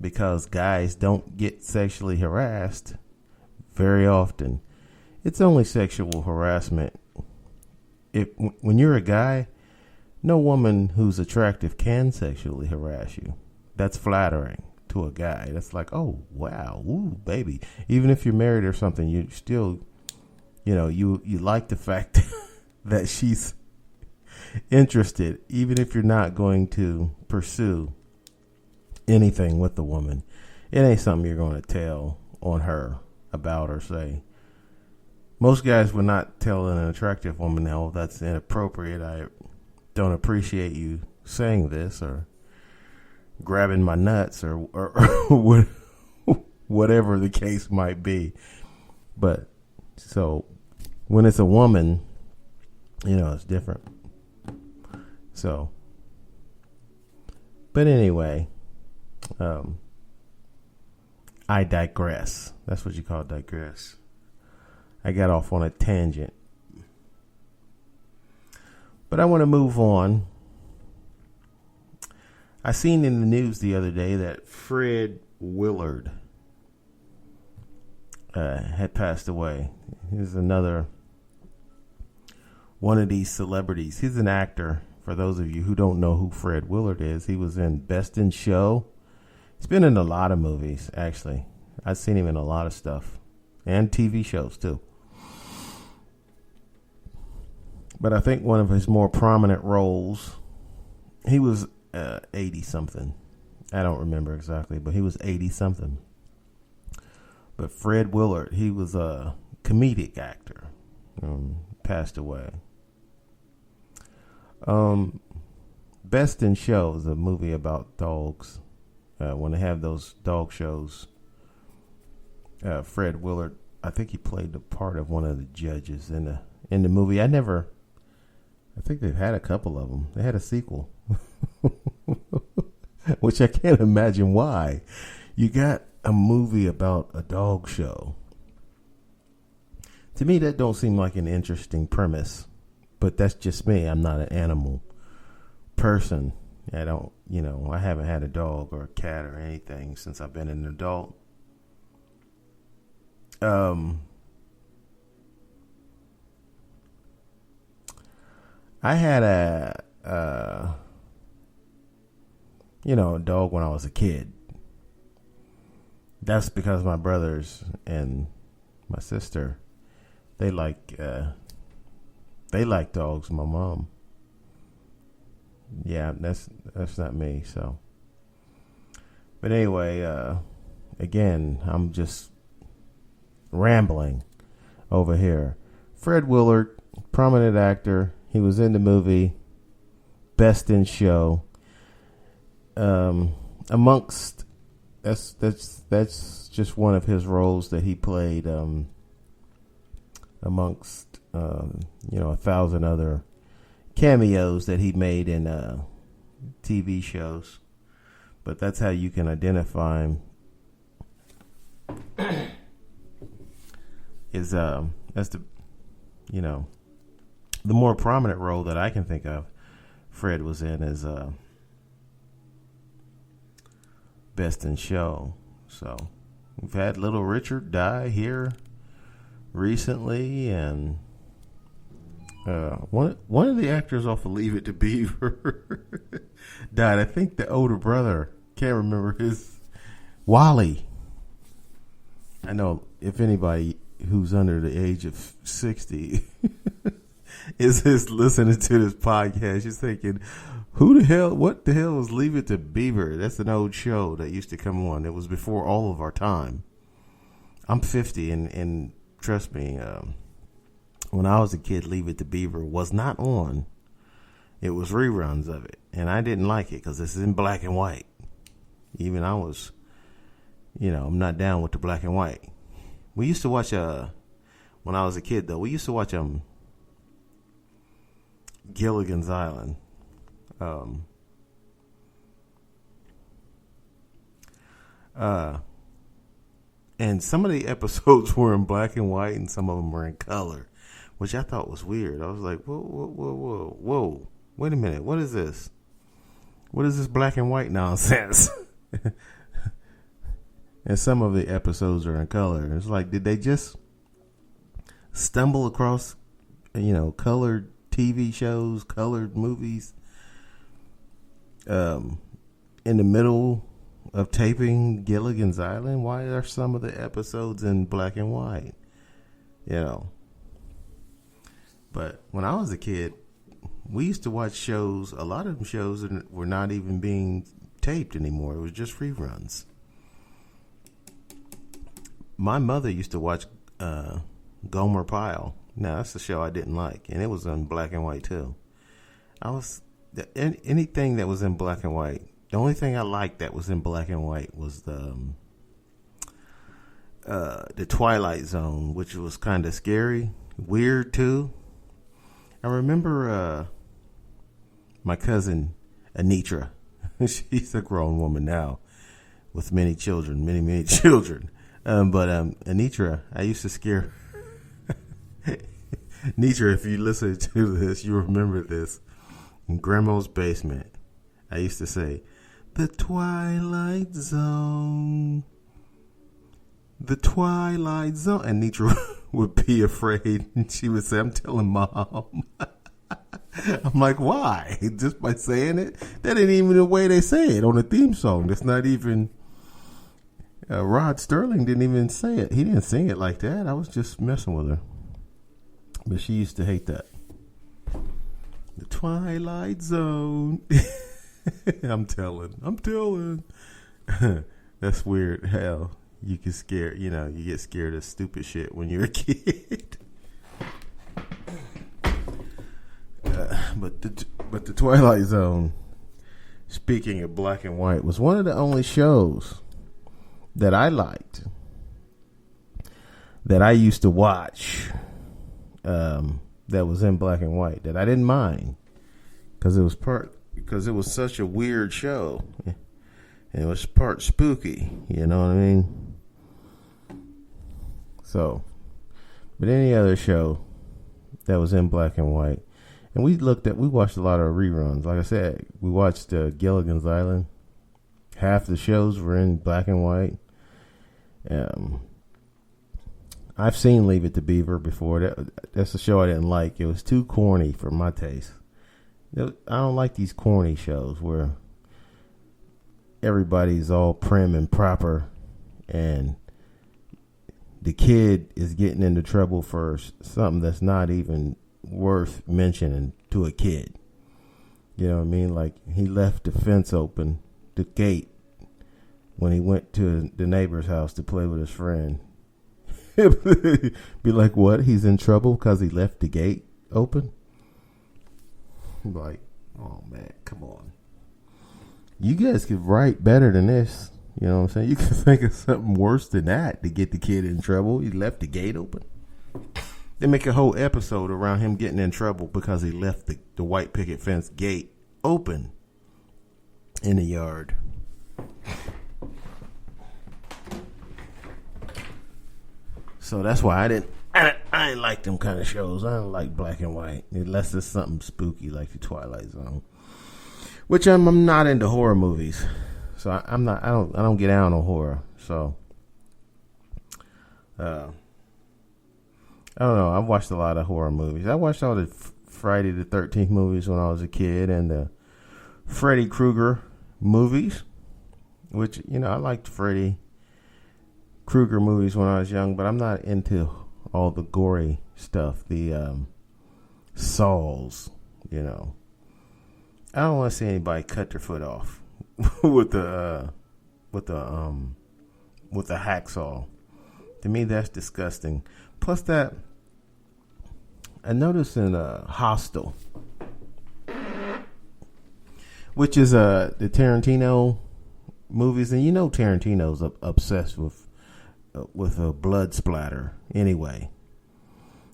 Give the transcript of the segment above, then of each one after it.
because guys don't get sexually harassed very often. It's only sexual harassment. When you're a guy, no woman who's attractive can sexually harass you. That's flattering to a guy. That's like, oh, wow, ooh, baby. Even if you're married or something, you still, you like the fact that she's interested, even if you're not going to pursue anything with the woman. It ain't something you're going to tell on her about or say. Most guys would not tell an attractive woman, "No, that's inappropriate. I don't appreciate you saying this," or grabbing my nuts, or whatever the case might be. But so when it's a woman, it's different. So, but anyway, I digress. That's what you call digress. I got off on a tangent. But I want to move on. I seen in the news the other day that Fred Willard had passed away. He's another one of these celebrities. He's an actor. For those of you who don't know who Fred Willard is, he was in Best in Show. He's been in a lot of movies, actually. I've seen him in a lot of stuff. And TV shows, too. But I think one of his more prominent roles, he was 80-something. I don't remember exactly, but he was 80-something. But Fred Willard, he was a comedic actor. Passed away. Best in Show is a movie about dogs. When they have those dog shows, Fred Willard, I think he played the part of one of the judges in the movie. I think they've had a couple of them. They had a sequel, which I can't imagine why. You got a movie about a dog show. To me, that don't seem like an interesting premise, but that's just me. I'm not an animal person. I haven't had a dog or a cat or anything since I've been an adult. I had a dog when I was a kid. That's because my brothers and my sister, they like dogs. My mom. Yeah, that's not me. So, but anyway, again, I'm just rambling over here. Fred Willard, prominent actor. He was in the movie Best in Show. Amongst that's just one of his roles that he played. Amongst 1,000 other cameos that he made in TV shows, but that's how you can identify him. That's the more prominent role that I can think of Fred was in is Best in Show. So we've had Little Richard die here recently, and one of the actors off of Leave It to Beaver died. I think the older brother, can't remember his, Wally. I know if anybody who's under the age of 60 is listening to this podcast, you're thinking, what the hell is Leave It to Beaver? That's an old show that used to come on. It was before all of our time. I'm 50, and trust me, when I was a kid, Leave It to Beaver was not on. It was reruns of it, and I didn't like it because this is in black and white. Even I was, I'm not down with the black and white. We used to watch, when I was a kid, though, we used to watch Gilligan's Island. And some of the episodes were in black and white, and some of them were in color, which I thought was weird. I was like, whoa, wait a minute, what is this? What is this black and white nonsense? And some of the episodes are in color. It's like, did they just stumble across, colored TV shows, colored movies, in the middle of taping Gilligan's Island? Why are some of the episodes in black and white? But when I was a kid, we used to watch shows. A lot of them shows that were not even being taped anymore. It was just reruns. My mother used to watch Gomer Pyle. Now, that's a show I didn't like, and it was in black and white too. Anything that was in black and white. The only thing I liked that was in black and white was the Twilight Zone, which was kind of scary, weird too. I remember my cousin Anitra. She's a grown woman now with many children, many children. But Anitra, I used to scare. Anitra, if you listen to this, you remember this. In Grandma's basement, I used to say, "The Twilight Zone. The Twilight Zone." And Anitra would be afraid. And she would say, "I'm telling Mom." I'm like, why? Just by saying it? That ain't even the way they say it on the theme song. That's not even... Rod Sterling didn't even say it. He didn't sing it like that. I was just messing with her. But she used to hate that. The Twilight Zone. I'm telling. That's weird. Hell, you get scared. You get scared of stupid shit when you're a kid. But the Twilight Zone, speaking of black and white, was one of the only shows that I liked, that I used to watch, that was in black and white, that I didn't mind, because it was such a weird show, and it was part spooky. You know what I mean? So, but any other show that was in black and white. And we watched a lot of reruns. Like I said, we watched Gilligan's Island. Half the shows were in black and white. I've seen Leave It to Beaver before. That's a show I didn't like. It was too corny for my taste. I don't like these corny shows where everybody's all prim and proper and the kid is getting into trouble for something that's not even worth mentioning to a kid. You know what I mean? Like, he left the fence open, the gate, when he went to the neighbor's house to play with his friend. Be like, what? He's in trouble because he left the gate open? Like, oh man, come on. You guys could write better than this. You know what I'm saying? You could think of something worse than that to get the kid in trouble. He left the gate open. They make a whole episode around him getting in trouble because he left the white picket fence gate open in the yard. So that's why I didn't like them kind of shows. I don't like black and white unless it's something spooky like the Twilight Zone, which I'm not into horror movies. So I don't get down on horror. So I don't know. I've watched a lot of horror movies. I watched all the Friday the 13th movies when I was a kid, and the Freddy Krueger movies, which, I liked Freddy Krueger movies when I was young, but I'm not into all the gory stuff. The saws, I don't want to see anybody cut their foot off with the hacksaw. To me, that's disgusting. Plus that, I noticed in Hostel, which is the Tarantino movies, and Tarantino's obsessed with a blood splatter anyway.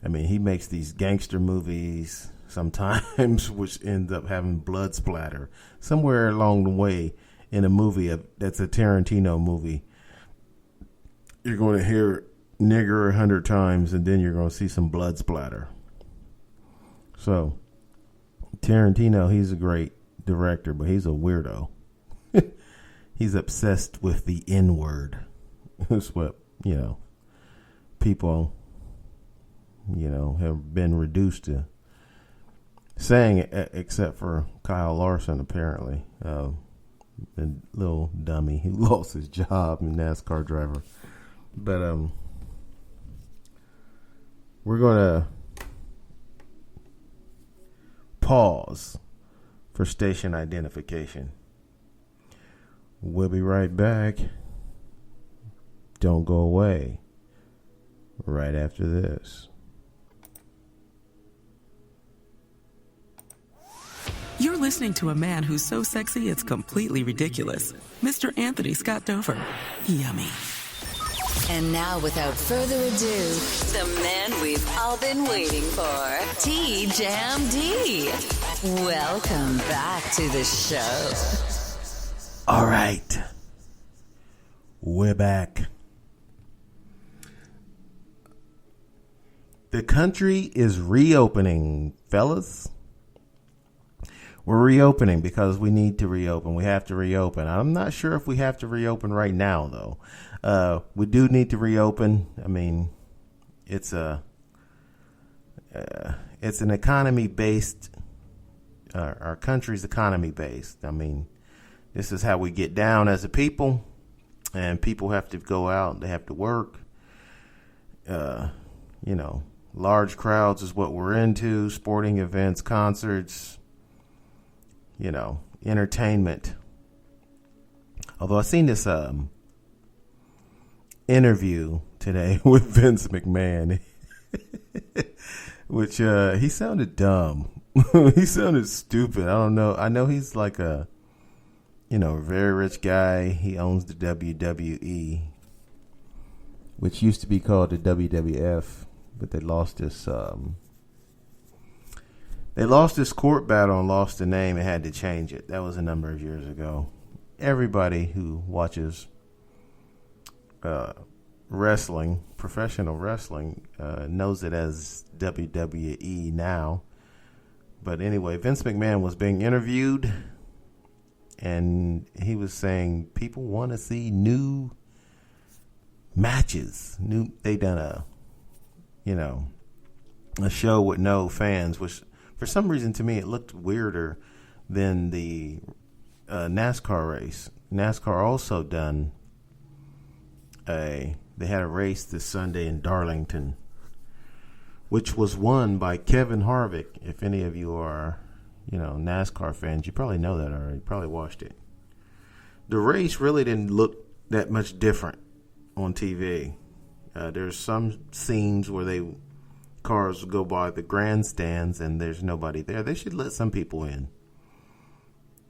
I mean, he makes these gangster movies sometimes which end up having blood splatter. Somewhere along the way in a movie that's a Tarantino movie, you're going to hear nigger 100 times, and then you're going to see some blood splatter. So, Tarantino, he's a great director, but he's a weirdo. He's obsessed with the N-word. It's what, people, have been reduced to saying it, except for Kyle Larson, apparently. The little dummy who lost his job, NASCAR driver. But we're going to pause for station identification. We'll be right back. Don't go away. Right after this. You're listening to a man who's so sexy it's completely ridiculous. Mr. Anthony Scott Dover. Yummy. And now, without further ado, the man we've all been waiting for, T-Jam D. Welcome back to the show. All right. We're back. The country is reopening, fellas. We're reopening because we need to reopen. We have to reopen. I'm not sure if we have to reopen right now, though. We do need to reopen. I mean, it's an economy based. Our country's economy based. I mean, this is how we get down as a people, and people have to go out. They have to work. Large crowds is what we're into. Sporting events, concerts. Entertainment. Although I seen this interview today with Vince McMahon, which he sounded dumb. He sounded stupid. I don't know. I know he's like a very rich guy. He owns the WWE, which used to be called the WWF, but they lost this. They lost this court battle and lost the name and had to change it. That was a number of years ago. Everybody who watches wrestling, professional wrestling, knows it as WWE now. But anyway, Vince McMahon was being interviewed, and he was saying people want to see new matches. They done a show with no fans, which for some reason to me it looked weirder than the NASCAR race. NASCAR also they had a race this Sunday in Darlington, which was won by Kevin Harvick. If any of you are, NASCAR fans, you probably know that already. You probably watched it. The race really didn't look that much different on TV. There's some scenes where cars go by the grandstands and there's nobody there. They should let some people in.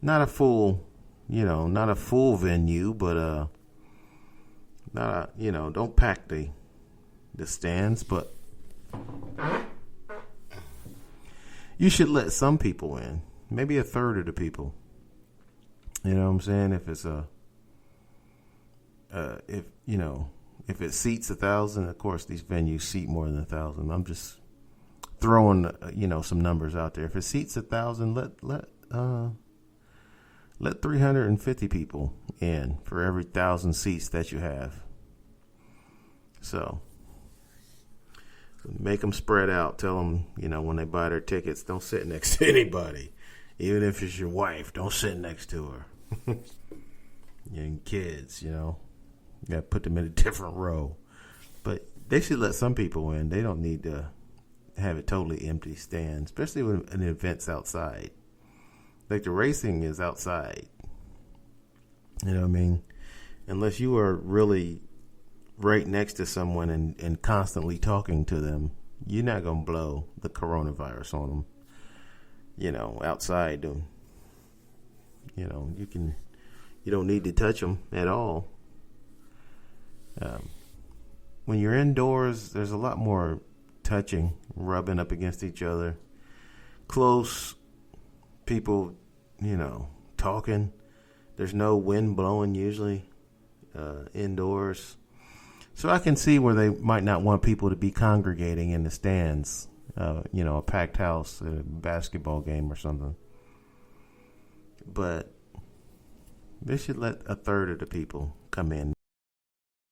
Not a full venue, but don't pack the stands, but you should let some people in. Maybe a third of the people. You know what I'm saying? If it's if it seats 1,000, of course these venues seat more than 1,000. I'm just throwing some numbers out there. If it seats 1,000, let 350 people in for every 1,000 seats that you have. So make them spread out. Tell them, when they buy their tickets, don't sit next to anybody. Even if it's your wife, don't sit next to her. And kids, you got to put them in a different row. But they should let some people in. They don't need to have it totally empty stand, especially when an event's outside. Like the racing is outside. You know what I mean? Unless you are really right next to someone and constantly talking to them, you're not going to blow the coronavirus on them. Outside, you don't need to touch them at all. When you're indoors, there's a lot more touching, rubbing up against each other, close people, talking. There's no wind blowing usually indoors. So I can see where they might not want people to be congregating in the stands, a packed house, a basketball game or something. But they should let a third of the people come in.